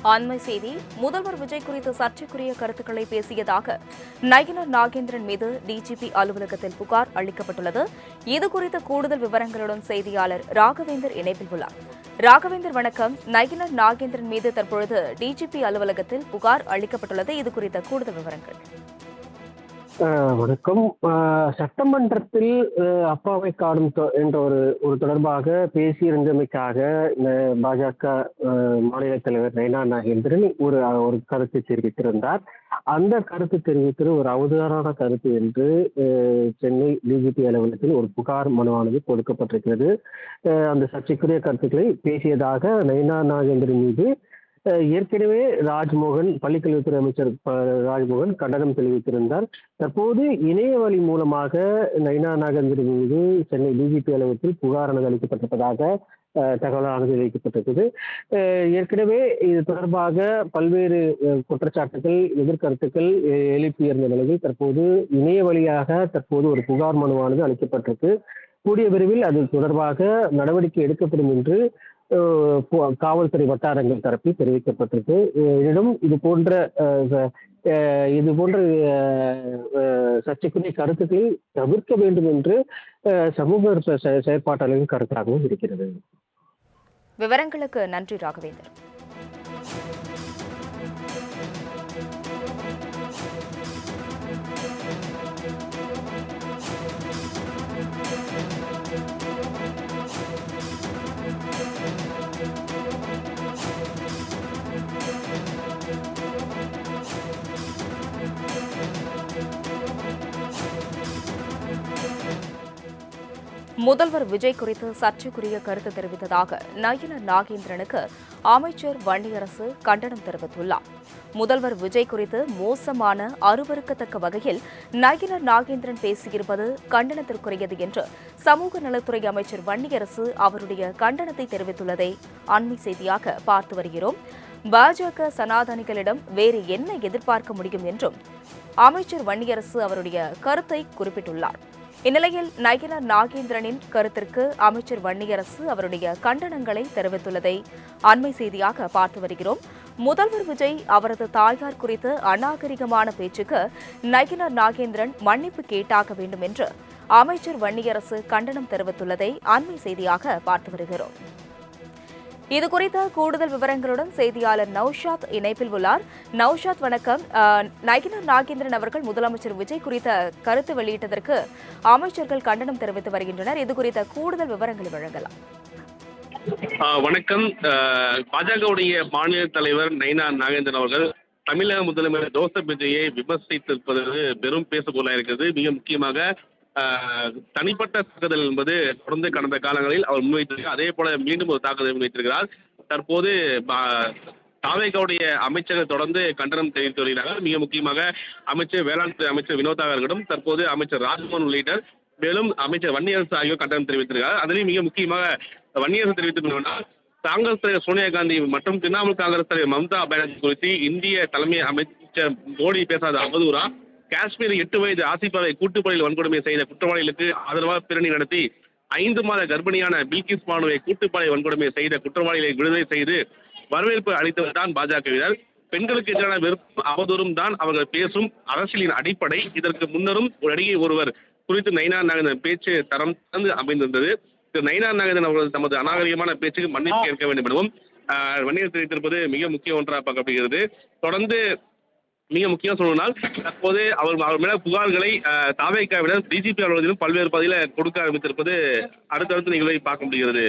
அண்மை செய்தி முதல்வர் விஜய் குறித்து சர்ச்சைக்குரிய கருத்துக்களை பேசியதாக நயினார் நாகேந்திரன் மீது டிஜிபி அலுவலகத்தில் புகார் அளிக்கப்பட்டுள்ளது. இதுகுறித்த கூடுதல் விவரங்களுடன் செய்தியாளர் ராகவேந்தர் இணைப்பில் உள்ளார். ராகவேந்தர் வணக்கம். நயினார் நாகேந்திரன் மீது தற்பொழுது டிஜிபி அலுவலகத்தில் புகார் அளிக்கப்பட்டுள்ளது. இது குறித்த கூடுதல் விவரங்கள். வணக்கம். சட்டமன்றத்தில் அப்பாவை காணும் என்ற ஒரு தொடர்பாக பேசியிருந்தமைக்காக பாஜக மாநில தலைவர் நயினார் நாகேந்திரன் ஒரு கருத்து தெரிவித்திருந்தார். அந்த கருத்து தெரிவித்து ஒரு அவதாரான கருத்து என்று சென்னை டிஜிபி அலுவலகத்தில் ஒரு புகார் மனுவானது கொடுக்கப்பட்டிருக்கிறது. அந்த சர்ச்சைக்குரிய கருத்துக்களை பேசியதாக நயினார் நாகேந்திரன் மீது ஏற்கனவே ராஜ்மோகன், பள்ளிக்கல்வித்துறை அமைச்சர் ராஜ்மோகன் கண்டனம் தெரிவித்திருந்தார். தற்போது இணைய வழி மூலமாக நயினார் நாகேந்திரன் மீது சென்னை டிஜிபி அலுவலகத்தில் புகாரானது அளிக்கப்பட்டிருப்பதாக தகவலானது வைக்கப்பட்டிருக்குது. ஏற்கனவே இது தொடர்பாக பல்வேறு குற்றச்சாட்டுகள், எதிர்கருத்துக்கள் எழுப்பியிருந்த நிலையில் தற்போது இணைய வழியாக ஒரு புகார் மனுவானது அளிக்கப்பட்டிருக்கு. கூடிய விரைவில் அது தொடர்பாக நடவடிக்கை எடுக்கப்படும் என்று காவல்துறை வட்டாரங்கள் தரப்பில் தெரிவிக்கப்பட்டிருக்கு. எனினும் இது போன்ற சர்ச்சைக்குரிய கருத்துக்களை தவிர்க்க வேண்டும் என்று சமூக செயற்பாட்டாளர்களின் கருத்தாகவும் இருக்கிறது. விவரங்களுக்கு நன்றி ராகவேந்தர். முதல்வர் விஜய் குறித்து சர்ச்சைக்குரிய கருத்து தெரிவித்ததாக நயினார் நாகேந்திரனுக்கு அமைச்சர் வன்னியரசு கண்டனம் தெரிவித்துள்ளார். முதல்வர் விஜய் குறித்து மோசமான, அருவருக்கத்தக்க வகையில் நயினார் நாகேந்திரன் பேசியிருப்பது கண்டனத்திற்குரியது என்று சமூக நலத்துறை அமைச்சர் வன்னியரசு அவருடைய கண்டனத்தை தெரிவித்துள்ளதை அண்மை செய்தியாக பார்த்து வருகிறோம். பாஜக சனாதனிகளிடம் வேறு என்ன எதிர்பார்க்க முடியும் என்றும் அமைச்சர் வன்னியரசு அவருடைய கருத்தை குறிப்பிட்டுள்ளார். இந்நிலையில் நயினார் நாகேந்திரனின் கருத்திற்கு அமைச்சர் வன்னியரசு அவருடைய கண்டனங்களை தெரிவித்துள்ளதை அண்மை செய்தியாக பார்த்து வருகிறோம். முதல்வர் விஜய் அவரது தாயார் குறித்த அநாகரிகமான பேச்சுக்கு நயினார் நாகேந்திரன் மன்னிப்பு கேட்டாக வேண்டும் என்று அமைச்சர் வன்னியரசு கண்டனம் தெரிவித்துள்ளதை அண்மை செய்தியாக பார்த்து வருகிறோம். இதுகுறித்த கூடுதல் விவரங்களுடன் செய்தியாளர் நௌஷாத் இணைப்பில் உள்ளார். நௌஷாத் வணக்கம். நயினார் நாகேந்திரன் அவர்கள் முதலமைச்சர் விஜய் குறித்த கருத்து வெளியிட்டதற்கு அமைச்சர்கள் கண்டனம் தெரிவித்து வருகின்றனர். இது குறித்த கூடுதல் விவரங்களை வழங்கலாம். வணக்கம். பாஜகவுடைய மாநில தலைவர் நயினார் நாகேந்திரன் அவர்கள் தமிழக முதலமைச்சர் ஜோசப் விஜயை விமர்சித்திருப்பது பெரும் பேசுபொருளாக இருக்கிறது. மிக முக்கியமாக தனிப்பட்ட தாக்குதல் என்பது தொடர்ந்து கடந்த காலங்களில் அவர் முன்வைத்திருக்கிறார். அதே போல மீண்டும் ஒரு தாக்குதல் முன்வைத்திருக்கிறார். தற்போது தாவேகாவுடைய அமைச்சர்கள் தொடர்ந்து கண்டனம் தெரிவித்து வருகிறார்கள். மிக முக்கியமாக அமைச்சர் வேளாண் துறை அமைச்சர் வினோத் அவர்களிடம் தற்போது அமைச்சர் ராஜ்மோகன் உள்ளிட்ட மேலும் அமைச்சர் வன்னியரசு ஆகியோர் கண்டனம் தெரிவித்திருக்கிறார். அதிலும் மிக முக்கியமாக வன்னியரசு தெரிவித்திருக்கிறார். காங்கிரஸ் தலைவர் சோனியா காந்தி மற்றும் திரிணாமுல் காங்கிரஸ் தலைவர் மம்தா பானர்ஜி குறித்து இந்திய தலைமை அமைச்சர் மோடி பேசாத அவதூறா, காஷ்மீரில் 8 வயது ஆசிஃபாவை கூட்டுப்படையில் வன்கொடுமை செய்த குற்றவாளிகளுக்கு ஆதரவாக பேரணி நடத்தி 5 மாத கர்ப்பிணியான பில்கிஸ் பானுவை கூட்டுப்படை வன்கொடுமை செய்த குற்றவாளிகளை விடுதலை செய்து வரவேற்பு அளித்தவர்தான் பாஜகவினர். பெண்களுக்கு எதிரான வெறுப்பும் அவதூறும் தான் அவர்கள் பேசும் அரசியலின் அடிப்படை. இதற்கு முன்னரும் ஒரு நடிகை ஒருவர் குறித்து நயினார் நாகேந்திரன் பேச்சு தரம் தந்து அமைந்திருந்தது. திரு நயினார் நாகேந்திரன் அவர்கள் தமது அநாகரிகமான பேச்சுக்கு மன்னிப்பு கேட்க வேண்டும் எனவும் வன்னியர் தெரிவித்திருப்பது மிக முக்கிய ஒன்றாக பார்க்கப்படுகிறது. தொடர்ந்து மிக முக்கியம் சொல்லணும்னால் தற்போது அவர் மேல புகார்களை தாவேகாவினர் டிஜிபி அலுவலகத்திலும் பல்வேறு பகுதியில கொடுக்க ஆரம்பித்திருப்பது அடுத்தடுத்து நிகழ்வை பார்க்க முடிகிறது.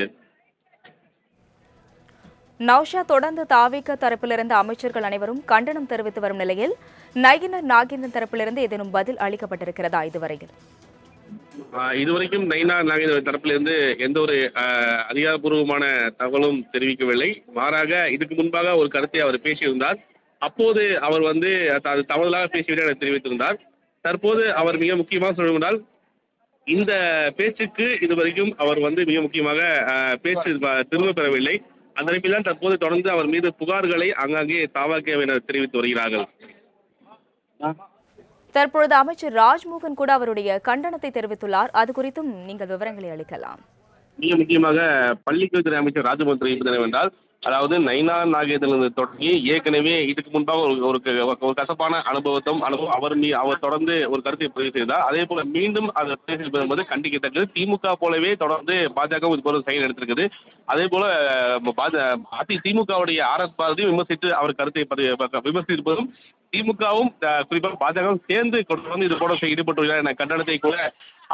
நௌஷா, தொடர்ந்து தாவேகா தரப்பிலிருந்து அமைச்சர்கள் அனைவரும் கண்டனம் தெரிவித்து வரும் நிலையில் நயினார் நாகேந்திரன் தரப்பிலிருந்து ஏதேனும் பதில் அளிக்கப்பட்டிருக்கிறதா இதுவரையில்? இதுவரைக்கும் நயினார் நாகேந்திரன் தரப்பிலிருந்து எந்த ஒரு அதிகாரப்பூர்வமான தகவலும் தெரிவிக்கவில்லை. மாறாக இதுக்கு முன்பாக ஒரு கருத்தை அவர் பேசியிருந்தார். அப்போது அவர் அது தவறுதலாக பேசிவிட்டு என தெரிவித்திருந்தார். தற்போது அவர் மிக முக்கியமாக சொல்லுவதால் இந்த பேச்சுக்கு இதுவரைக்கும் அவர் மிக முக்கியமாக பேச்சு திரும்ப பெறவில்லை. அந்த நிலையில் தான் தற்போது தொடர்ந்து அவர் மீது புகார்களை அங்கங்கே தாவேகாவினர் தெரிவித்து வருகிறார்கள். தற்பொழுது அமைச்சர் ராஜ்மோகன் கூட அவருடைய கண்டனத்தை தெரிவித்துள்ளார். அது குறித்தும் நீங்கள் விவரங்களை அளிக்கலாம். மிக முக்கியமாக பள்ளிக்கல்வித்துறை அமைச்சர் ராஜ்மோகன் தெரிவிப்பது என்னவென்றால், அதாவது நைனா நாகேந்திரன் தொடங்கி ஏற்கனவே இதுக்கு முன்பாக ஒரு கசப்பான அனுபவம் அவர் தொடர்ந்து ஒரு கருத்தை பதிவு செய்தார். அதே போல மீண்டும் அதை பேசும்போது கண்டிக்கத்தக்கது. திமுக போலவே தொடர்ந்து பாஜக இது போல செயல் எடுத்திருக்குது. அதே போல திமுகவுடைய RS பாரதியும் விமர்சித்து அவர் கருத்தை விமர்சிப்பதும் திமுகவும் குறிப்பாக பாஜகவும் சேர்ந்து தொடர்ந்து இது போல ஈடுபட்டுள்ளார் என கண்டனத்தை கூட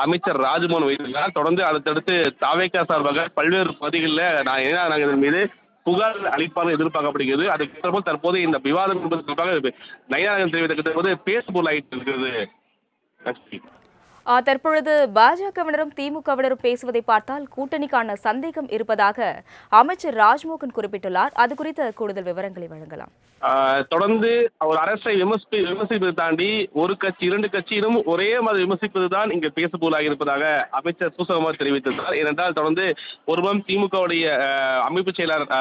அமைச்சர் ராஜ்மோகன் வைத்திருக்கிறார். தொடர்ந்து அடுத்தடுத்து தாவேகா சார்பாக பல்வேறு பகுதிகளில் நைனா நாகேந்திரன் மீது புகார் அளிப்பார்கள் எதிர்பார்க்கப்படுகிறது. அதுக்கு தற்போது இந்த விவாதம் என்பது தொடர்பாக நைனா நாகேந்திரன் தெரிவித்த பேசுபொருளாயிட்டு இருக்கிறது. தற்பொழுது பாஜகவினரும் திமுகவினரும் பேசுவதை பார்த்தால் கூட்டணிக்கான சந்தேகம் இருப்பதாக அமைச்சர் ராஜ்மோகன் குறிப்பிட்டுள்ளார். அது குறித்த கூடுதல் விவரங்களை வழங்கலாம். தொடர்ந்து அவர் அரசை விமர்சிப்பதை தாண்டி ஒரு கட்சி 2 கட்சியிலும் ஒரே மாதிரி விமர்சிப்பதுதான் இங்கு பேசுபொருளாக இருப்பதாக அமைச்சர் சூசகமாக தெரிவித்திருந்தார். ஏனென்றால் தொடர்ந்து ஒருபுறம் திமுகவுடைய அமைப்பு செயலாளர்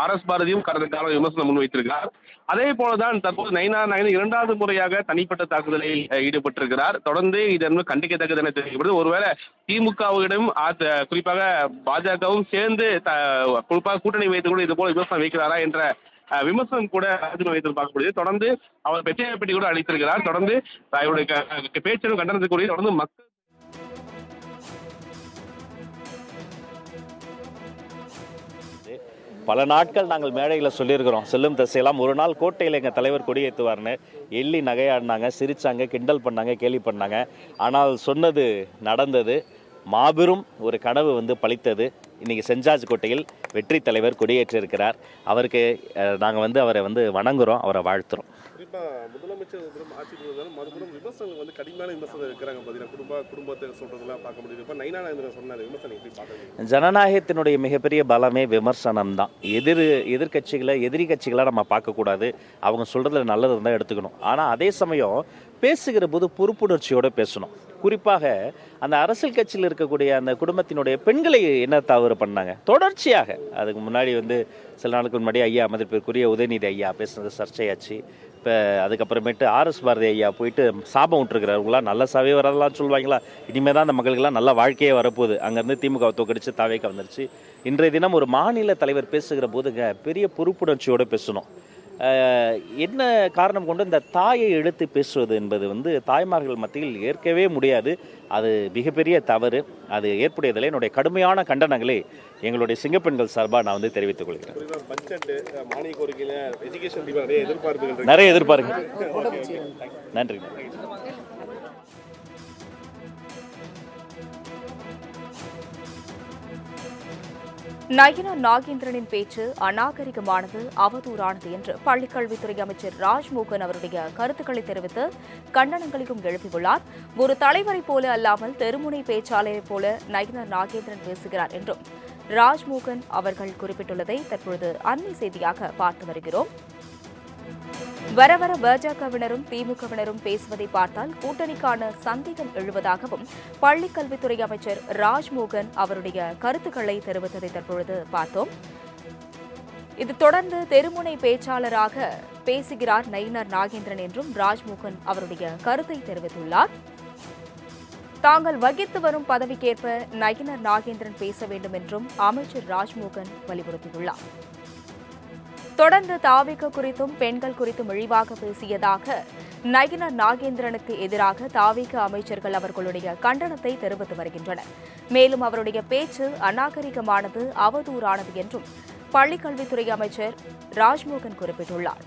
RS பாரதியும் கடந்த கால விமர்சனம் முன்வைத்திருக்கிறார். அதே போலதான் தற்போது நைனா நாகேந்திரன் 2வது முறையாக தனிப்பட்ட தாக்குதலில் ஈடுபட்டிருக்கிறார். தொடர்ந்து இது கண்டிக்கத்தக்கது என தெரிவிக்கப்படுது. ஒருவேளை திமுகவிடம் குறிப்பாக பாஜகவும் சேர்ந்து குறிப்பாக கூட்டணி வைத்து கூட இது போல விமர்சனம் வைக்கிறாரா என்ற விமர்சனம் கூட வைத்து பார்க்கப்படுகிறது. தொடர்ந்து அவர் பெற்ற பெட்டி கூட அளித்திருக்கிறார். தொடர்ந்து அவருடைய பேச்சிலும் கண்டனத்துக்குரிய தொடர்ந்து மக்கள் பல நாட்கள் நாங்கள் மேடையில் சொல்லியிருக்கிறோம். செல்லும் திசையெல்லாம் ஒரு நாள் கோட்டையில் எங்கள் தலைவர் கொடியேற்றுவார்னு எள்ளி நகையாடினாங்க, சிரித்தாங்க, கிண்டல் பண்ணாங்க, கேலி பண்ணாங்க. ஆனால் சொன்னது நடந்தது. மாபெரும் ஒரு கனவு பலித்தது. இன்றைக்கி சென்ட் ஜார்ஜ் கோட்டையில் வெற்றி தலைவர் கொடியேற்றிருக்கிறார். அவருக்கு நாங்கள் அவரை வணங்குகிறோம், அவரை வாழ்த்துறோம். முதலமைச்சர் ஆட்சிக்கு வந்தாலும் மறுபுறம் விமர்சனங்கள் கடுமையான விமர்சனம் இருக்கிறாங்க. பார்த்தீங்கன்னா குடும்பத்தை சொல்றதெல்லாம் பார்க்க முடியுது. இப்போ நைனா நாகேந்திரன் சொன்ன விமர்சனம் எப்படி பார்க்குறீங்க? ஜனநாயகத்தினுடைய மிகப்பெரிய பலமே விமர்சனம் தான். எதிரி கட்சிகளை நம்ம பார்க்கக்கூடாது. அவங்க சொல்கிறதுல நல்லது இருந்தால் எடுத்துக்கணும். ஆனால் அதே சமயம் பேசுகிற போது பொறுப்புணர்ச்சியோடு பேசணும். குறிப்பாக அந்த அரசியல் கட்சியில் இருக்கக்கூடிய அந்த குடும்பத்தினுடைய பெண்களை என்ன தவறு பண்ணாங்க தொடர்ச்சியாக. அதுக்கு முன்னாடி சில நாளுக்கு முன்னாடி ஐயா மதிப்பிற்குரிய உதயநிதி ஐயா பேசுனது சர்ச்சையாச்சு. இப்போ அதுக்கப்புறமேட்டு RS பாரதி ஐயா போயிட்டு சாபம் விட்டுருக்கிறாருங்களா, நல்ல சாவே வரலாம் சொல்லுவாங்களா, இனிமேல் தான் அந்த மக்களுக்கெல்லாம் நல்ல வாழ்க்கையே வரப்போகுது. அங்கேருந்து திமுக தோக்கடிச்சு தாவேக்கா வந்துருச்சு. இன்றைய தினம் ஒரு மாநில தலைவர் பேசுகிற போதுங்க பெரிய பொறுப்புணர்ச்சியோடு பேசணும். என்ன காரணம் கொண்டு இந்த தாயை எடுத்து பேசுவது என்பது தாய்மார்கள் மத்தியில் ஏற்கவே முடியாது. அது மிகப்பெரிய தவறு. அது ஏற்புடையதில் என்னுடைய கடுமையான கண்டனங்களை எங்களுடைய சிங்கப்பெண்கள் சார்பாக நான் தெரிவித்துக் கொள்கிறேன். நிறைய எதிர்பார்ப்புகள். நன்றி. நயினா நாகேந்திரனின் பேச்சு அநாகரிகமானது, அவதூறானது என்று பள்ளிக்கல்வித்துறை அமைச்சர் ராஜ்மோகன் அவருடைய கருத்துக்களை தெரிவித்து கண்டனங்களையும் எழுப்பியுள்ளார். ஒரு தலைவரை போல அல்லாமல் தெருமுனை பேச்சாளரை போல நயினா நாகேந்திரன் பேசுகிறார் என்றும் ராஜ்மோகன் அவர்கள் குறிப்பிட்டுள்ளதை தற்பொழுது அண்மை செய்தியாக பார்த்து வருகிறோம். வர பாஜகவினரும் திமுகவினரும் பேசுவதை பார்த்தால் கூட்டணிக்கான சந்தேகம் எழுவதாகவும் பள்ளிக்கல்வித்துறை அமைச்சர் ராஜ்மோகன் அவருடைய கருத்துக்களை தெரிவித்ததை தற்பொழுது பார்த்தோம். இது தொடர்ந்து தெருமுனை பேச்சாளராக பேசுகிறார் நயினா நாகேந்திரன் என்றும் ராஜ்மோகன் அவருடைய கருத்தை தெரிவித்துள்ளார். தாங்கள் வகித்து வரும் பதவிக்கேற்ப நயினா நாகேந்திரன் பேச வேண்டும் என்றும் அமைச்சர் ராஜ்மோகன் வலியுறுத்தியுள்ளார். தொடர்ந்து தாவேகா குறித்தும் பெண்கள் குறித்தும் இழிவாக பேசியதாக நயினா நாகேந்திரனுக்கு எதிராக தாவேகா அமைச்சர்கள் அவர்களுடைய கண்டனத்தை தெரிவித்து வருகின்றனர். மேலும் அவருடைய பேச்சு அநாகரிகமானது, அவதூறானது என்றும் பள்ளிக்கல்வித்துறை அமைச்சர் ராஜ்மோகன் குறிப்பிட்டுள்ளார்.